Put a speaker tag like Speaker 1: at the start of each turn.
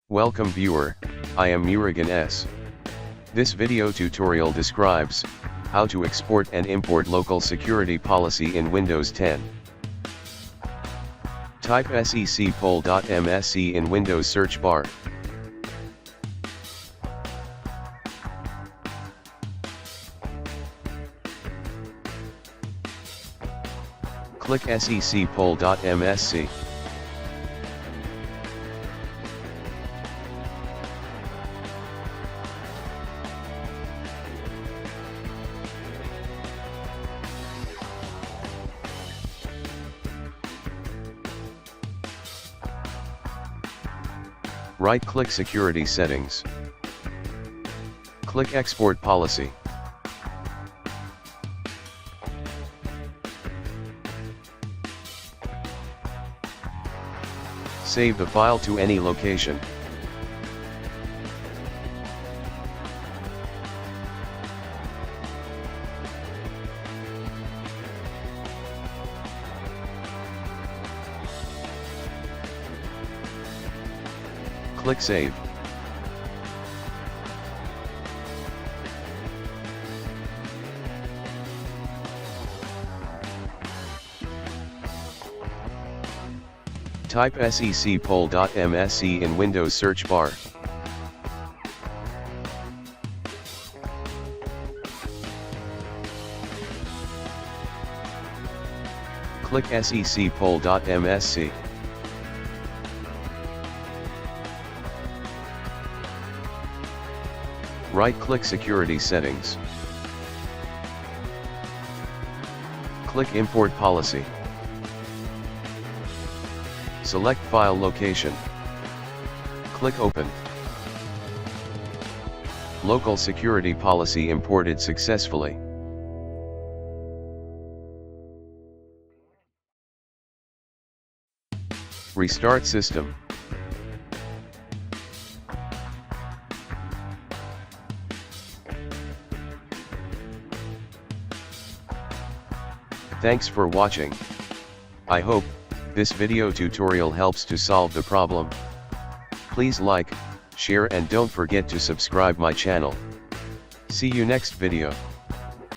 Speaker 1: Welcome viewer, I am Murugan S. This video tutorial describes how to export and import local security policy in Windows 10. Type seccpol.msc in Windows search bar. Click seccpol.msc. Right-click Security Settings. Click Export Policy. Save the file to any location. Click Save. Type seccpol.msc in Windows search bar. Click seccpol.msc. Right-click Security Settings. Click Import Policy. Select File Location. Click Open. Local security policy imported successfully. Restart system. Thanks for watching. I hope this video tutorial helps to solve the problem. Please like, share and don't forget to subscribe my channel. See you next video.